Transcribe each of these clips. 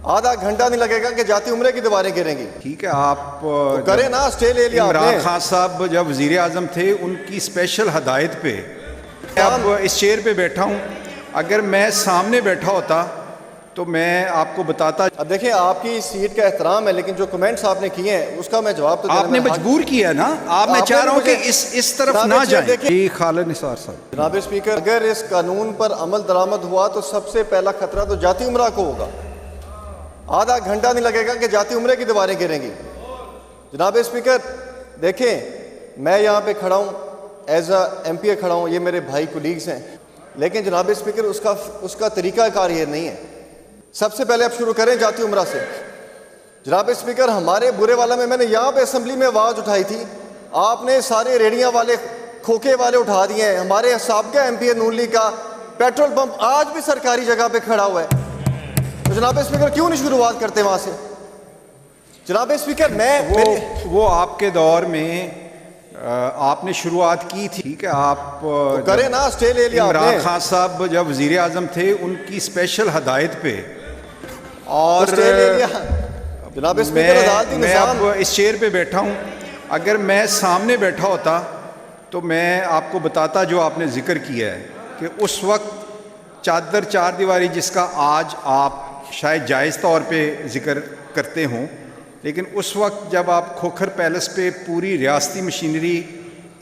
آدھا گھنٹہ نہیں لگے گا کہ جاتی عمرے کی دیواریں گریں گی. ٹھیک ہے، آپ کریں نا، اسٹے لے لیا آپ نے. عمران خان صاحب جب وزیر اعظم تھے ان کی اسپیشل ہدایت پہ اب اس چیئر پہ بیٹھا ہوں. اگر میں سامنے بیٹھا ہوتا تو میں آپ کو بتاتا. اب دیکھیں، آپ کی سیٹ کا احترام ہے، لیکن جو کمنٹس آپ نے کیے ہیں اس کا میں جواب تو آپ نے مجبور کیا نا. آپ میں چاہ رہا ہوں کہ اس طرف نہ جائیں. خالد نثار صاحب. جناب اسپیکر، اگر اس قانون پر عمل درآمد ہوا تو سب سے پہلا خطرہ تو جاتی عمرہ کو ہوگا. آدھا گھنٹہ نہیں لگے گا کہ جاتی عمرے کی دیواریں گریں گی. جناب اسپیکر دیکھیں، میں یہاں پہ کھڑا ہوں، ایز اے ایم پی اے کھڑا ہوں، یہ میرے بھائی کولیگز ہیں، لیکن جناب اسپیکر اس کا طریقہ کار یہ نہیں ہے. سب سے پہلے آپ شروع کریں جاتی عمرہ سے. جناب اسپیکر، ہمارے برے والا میں نے یہاں پہ اسمبلی میں آواز اٹھائی تھی، آپ نے سارے ریڑیاں والے کھوکے والے اٹھا دیے ہیں. ہمارے سابقہ ایم پی اے نون لیگ کا پیٹرول پمپ آج بھی سرکاری جگہ پہ کھڑا ہوا ہے. تو جناب اسپیکر کیوں نہیں شروعات کرتے وہاں سے؟ جناب اسپیکر وہ آپ کے دور میں آپ نے شروعات کی تھی. ٹھیک ہے، آپ کریں نا، اسٹے لے لیا. عمران خان صاحب جب وزیر اعظم تھے ان کی اسپیشل ہدایت پہ اور جناب اسپیکر میں اب اس چیئر پہ بیٹھا ہوں. اگر میں سامنے بیٹھا ہوتا تو میں آپ کو بتاتا جو آپ نے ذکر کیا ہے کہ اس وقت چادر چار دیواری جس کا آج آپ شاید جائز طور پہ ذکر کرتے ہوں، لیکن اس وقت جب آپ کھوکھر پیلس پہ پوری ریاستی مشینری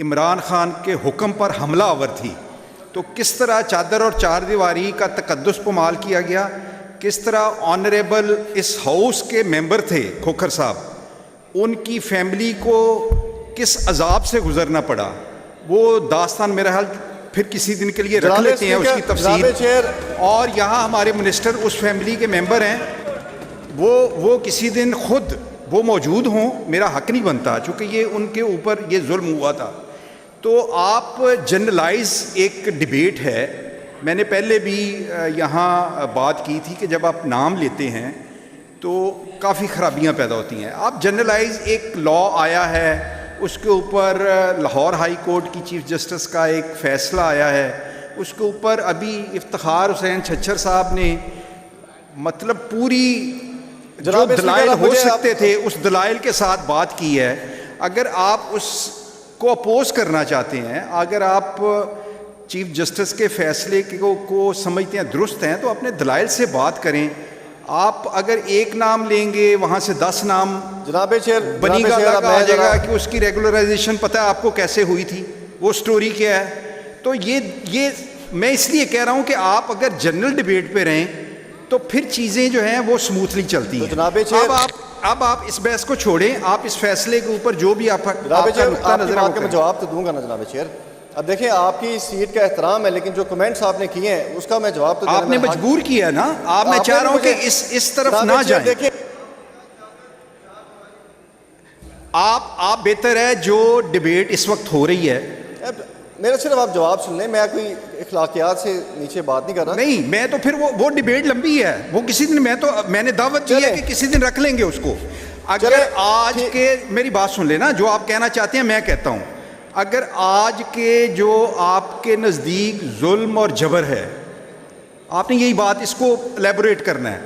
عمران خان کے حکم پر حملہ آور تھی، تو کس طرح چادر اور چار دیواری کا تقدس پامال کیا گیا، کس طرح آنریبل اس ہاؤس کے ممبر تھے کھوکھر صاحب، ان کی فیملی کو کس عذاب سے گزرنا پڑا، وہ داستان میرا حال پھر کسی دن کے لیے رکھ لیتے ہیں اس کی تفصیل. اور یہاں ہمارے منسٹر اس فیملی کے ممبر ہیں، وہ کسی دن خود وہ موجود ہوں. میرا حق نہیں بنتا چونکہ یہ ان کے اوپر یہ ظلم ہوا تھا. تو آپ جنرلائز ایک ڈیبیٹ ہے، میں نے پہلے بھی یہاں بات کی تھی کہ جب آپ نام لیتے ہیں تو کافی خرابیاں پیدا ہوتی ہیں. آپ جنرلائز ایک لا آیا ہے، اس کے اوپر لاہور ہائی کورٹ کی چیف جسٹس کا ایک فیصلہ آیا ہے، اس کے اوپر ابھی افتخار حسین چھچھر صاحب نے مطلب پوری جو دلائل ہو سکتے تھے اس دلائل کے ساتھ بات کی ہے. اگر آپ اس کو اپوز کرنا چاہتے ہیں، اگر آپ چیف جسٹس کے فیصلے کو سمجھتے ہیں درست ہیں، تو اپنے دلائل سے بات کریں. آپ اگر ایک نام لیں گے وہاں سے 10 نام جناب چیئر بنی گا کہا جائے گا کہ اس کی ریگولرائزیشن پتہ ہے آپ کو کیسے ہوئی تھی، وہ سٹوری کیا ہے. تو یہ میں اس لیے کہہ رہا ہوں کہ آپ اگر جنرل ڈیبیٹ پہ رہیں تو پھر چیزیں جو ہیں وہ سموتھلی چلتی ہیں. جناب چیئر اب آپ اس بحث کو چھوڑیں، آپ اس فیصلے کے اوپر جو بھی آپ کا نظر میں جواب تو دوں گا نا جناب چیئر. اب دیکھیں، آپ کی سیٹ کا احترام ہے، لیکن جو کمنٹس آپ نے کیے ہیں اس کا میں جواب تو آپ نے مجبور کیا نا. آپ میں چاہ رہا ہوں کہ اس طرف نہ جائیں. آپ بہتر ہے جو ڈیبیٹ اس وقت ہو رہی ہے، میرا صرف آپ جواب سن لیں، میں کوئی اخلاقیات سے نیچے بات نہیں کر رہا. نہیں، میں تو پھر وہ ڈیبیٹ لمبی ہے، وہ کسی دن میں نے دعوت دی ہے کہ کسی دن رکھ لیں گے اس کو. اگر آج کے میری بات سن لیں نا، جو آپ کہنا چاہتے ہیں میں کہتا ہوں. اگر آج کے جو آپ کے نزدیک ظلم اور جبر ہے، آپ نے یہی بات اس کو الیبوریٹ کرنا ہے،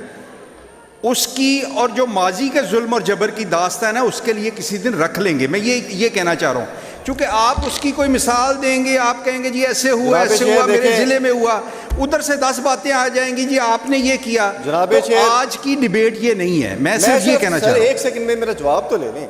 اس کی اور جو ماضی کے ظلم اور جبر کی داستان ہے اس کے لیے کسی دن رکھ لیں گے. میں یہ کہنا چاہ رہا ہوں، چونکہ آپ اس کی کوئی مثال دیں گے، آپ کہیں گے جی ایسے ہوا میرے ضلع میں ہوا، ادھر سے 10 باتیں آ جائیں گی جی آپ نے یہ کیا. تو آج کی ڈیبیٹ یہ نہیں ہے. میں صرف یہ کہنا چاہ رہا ہوں. ایک سیکنڈ میں میرا جواب تو لے لیں.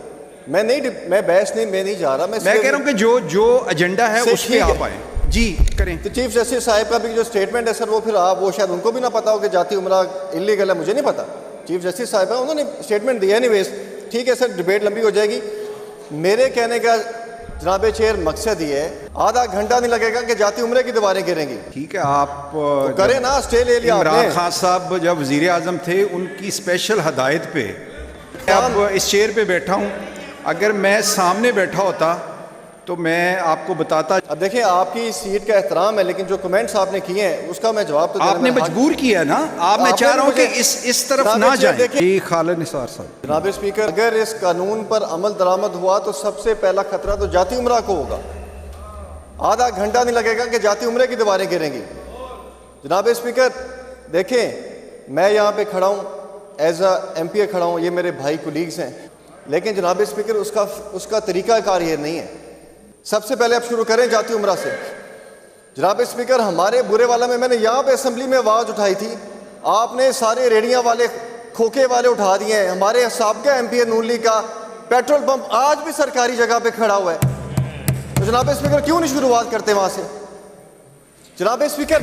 میں بحث نہیں جا رہا. میں کہہ رہا ہوں کہ جو ایجنڈا ہے اس پہ آپ آئیں. جی کریں. تو چیف جسٹس صاحب کا بھی جو اسٹیٹمنٹ ہے سر، وہ پھر وہ شاید ان کو بھی نہ پتا ہو کہ جاتی عمرہ انلیگل ہے. مجھے نہیں پتا. چیف جسٹس صاحب ہیں، انہوں نے اسٹیٹمنٹ دیا نہیں ویسٹ. ٹھیک ہے سر، ڈیبیٹ لمبی ہو جائے گی. میرے کہنے کا جناب چیئر مقصد یہ ہے، آدھا گھنٹہ نہیں لگے گا کہ جاتی عمرے کی دیواریں گریں گی. ٹھیک ہے، آپ کریں نا، اسٹے لے لیا. عمران خان صاحب جب وزیر اعظم تھے ان کی اسپیشل ہدایت پہ اب اس چیئر پہ بیٹھا ہوں. اگر میں سامنے بیٹھا ہوتا تو میں آپ کو بتاتا. اب دیکھیں، آپ کی سیٹ کا احترام ہے، لیکن جو کمنٹس آپ نے کیے ہیں اس کا میں جواب تو آپ نے مجبور کیا نا. آپ میں چاہ رہا ہوں کہ اس طرف نہ جائیں. خالد نثار صاحب. جناب اسپیکر، اگر اس قانون پر عمل درآمد ہوا تو سب سے پہلا خطرہ تو جاتی عمرہ کو ہوگا. آدھا گھنٹہ نہیں لگے گا کہ جاتی عمرے کی دیواریں گریں گی. جناب اسپیکر دیکھیں، میں یہاں پہ کھڑا ہوں، ایز اے ایم پی اے کھڑا ہوں, یہ میرے بھائی کولیگز ہیں, لیکن جناب اسپیکر اس کا طریقہ کار یہ نہیں ہے. سب سے پہلے آپ شروع کریں جاتی عمرہ سے. جناب اسپیکر, ہمارے برے والا میں نے یہاں پہ اسمبلی میں آواز اٹھائی تھی, آپ نے سارے ریڑیاں والے کھوکے والے اٹھا دیے ہیں. ہمارے سابقہ ایم پی اے نون لیگ کا پیٹرول پمپ آج بھی سرکاری جگہ پہ کھڑا ہوا ہے. تو جناب اسپیکر کیوں نہیں شروعات کرتے وہاں سے؟ جناب اسپیکر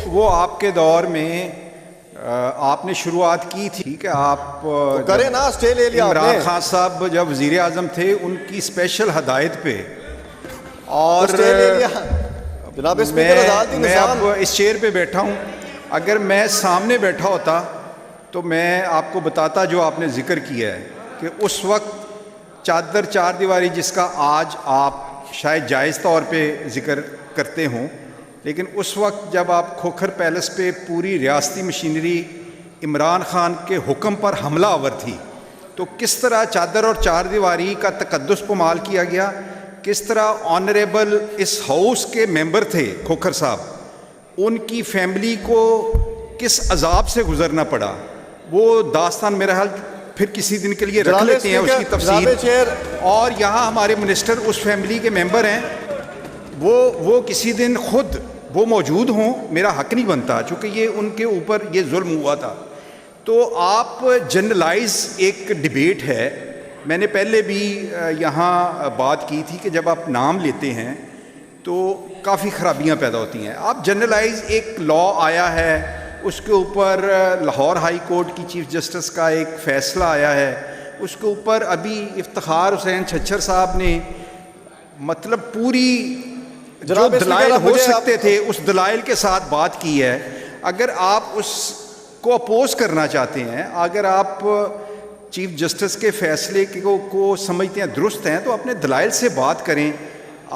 وہ آپ کے دور میں آپ نے شروعات کی تھی کہ آپ کریں نا, اسٹے لے لیا عمران خان صاحب جب وزیر اعظم تھے ان کی اسپیشل ہدایت پہ, اور اسٹے لے لیا. جناب اسپیکر عدالتی میں نظام, اب اس چیئر پہ بیٹھا ہوں, اگر میں سامنے بیٹھا ہوتا تو میں آپ کو بتاتا جو آپ نے ذکر کیا ہے کہ اس وقت چادر چار دیواری جس کا آج آپ شاید جائز طور پہ ذکر کرتے ہوں, لیکن اس وقت جب آپ کھوکھر پیلس پہ پوری ریاستی مشینری عمران خان کے حکم پر حملہ آور تھی, تو کس طرح چادر اور چار دیواری کا تقدس پامال کیا گیا, کس طرح آنریبل اس ہاؤس کے ممبر تھے کھوکھر صاحب, ان کی فیملی کو کس عذاب سے گزرنا پڑا, وہ داستان میرا حال پھر کسی دن کے لیے رکھ لیتے ہیں اس کی تفصیل. اور یہاں ہمارے منسٹر اس فیملی کے ممبر ہیں, وہ کسی دن خود وہ موجود ہوں, میرا حق نہیں بنتا چونکہ یہ ان کے اوپر یہ ظلم ہوا تھا. تو آپ جنرلائز ایک ڈیبیٹ ہے, میں نے پہلے بھی یہاں بات کی تھی کہ جب آپ نام لیتے ہیں تو کافی خرابیاں پیدا ہوتی ہیں. آپ جنرلائز ایک لا آیا ہے, اس کے اوپر لاہور ہائی کورٹ کی چیف جسٹس کا ایک فیصلہ آیا ہے, اس کے اوپر ابھی افتخار حسین چھچھر صاحب نے مطلب پوری جو دلائل ہو سکتے تھے اس دلائل کے ساتھ بات کی ہے. اگر آپ اس کو اپوز کرنا چاہتے ہیں, اگر آپ چیف جسٹس کے فیصلے کو سمجھتے ہیں درست ہیں, تو اپنے دلائل سے بات کریں.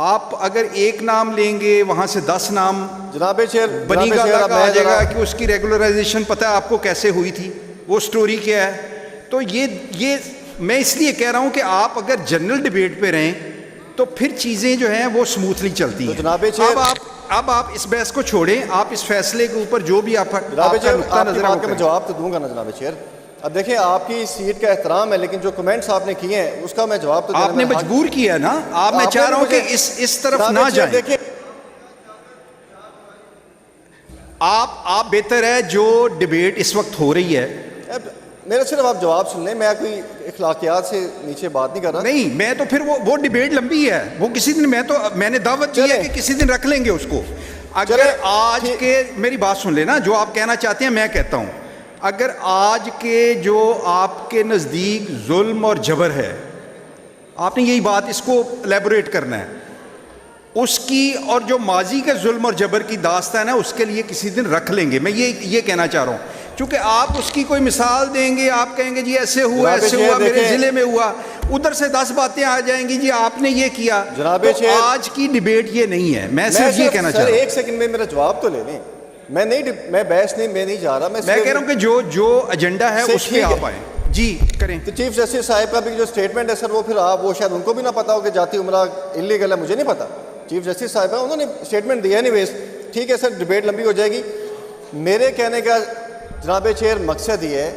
آپ اگر ایک نام لیں گے وہاں سے 10 نام جناب چیئر بنی گالا کا آ جائے گا کہ اس کی ریگولرائزیشن پتہ ہے آپ کو کیسے ہوئی تھی, وہ سٹوری کیا ہے. تو یہ میں اس لیے کہہ رہا ہوں کہ آپ اگر جنرل ڈیبیٹ پہ رہیں تو پھر چیزیں جو ہیں وہ سموتھلی چلتی ہیں. اب آپ اس بحث کو چھوڑیں, آپ اس فیصلے کے اوپر جو بھی آپ کا نقطہ نظر ہے میں جواب تو دوں گا نا جناب چیئر. اب دیکھیں آپ کی سیٹ کا احترام ہے, لیکن جو کمنٹس آپ نے کیے ہیں اس کا میں جواب تو آپ نے مجبور کیا نا. آپ میں چاہ رہا ہوں کہ اس طرف نہ جائیں. دیکھیں آپ بہتر ہے جو ڈیبیٹ اس وقت ہو رہی ہے, میرا صرف آپ جواب سن لیں, میں کوئی اخلاقیات سے نیچے بات نہیں کر رہا. نہیں, میں تو پھر وہ ڈیبیٹ لمبی ہے, وہ کسی دن میں نے دعوت دی ہے کہ کسی دن رکھ لیں گے اس کو. اگر آج کے میری بات سن لینا, جو آپ کہنا چاہتے ہیں میں کہتا ہوں, اگر آج کے جو آپ کے نزدیک ظلم اور جبر ہے, آپ نے یہی بات اس کو الیبوریٹ کرنا ہے, اس کی اور جو ماضی کے ظلم اور جبر کی داستان ہے اس کے لیے کسی دن رکھ لیں گے. میں یہ کہنا چاہ رہا ہوں, چونکہ آپ اس کی کوئی مثال دیں گے, آپ کہیں گے جی ایسے ہوا میرے ضلع میں ہوا, ادھر سے 10 باتیں آ جائیں گی جی آپ نے یہ کیا. تو آج کی ڈیبیٹ یہ نہیں ہے. میں صرف یہ کہنا چاہ رہا ہوں. ایک سیکنڈ میں میرا جواب تو لے لیں. میں بحث نہیں جا رہا. میں کہہ رہا ہوں کہ جو ایجنڈا ہے اس پہ آپ آئیں. جی کریں. تو چیف جسٹس صاحب کا بھی جو اسٹیٹمنٹ ہے سر, وہ پھر وہ شاید ان کو بھی نہ پتا ہو کہ جاتی عمرہ انلیگل ہے, مجھے نہیں پتا. چیف جسٹس صاحب انہوں نے اسٹیٹمنٹ دیا نہیں ویسٹ. ٹھیک ہے سر, ڈیبیٹ لمبی ہو جائے گی. میرے کہنے کا جناب چیئر مقصد یہ ہے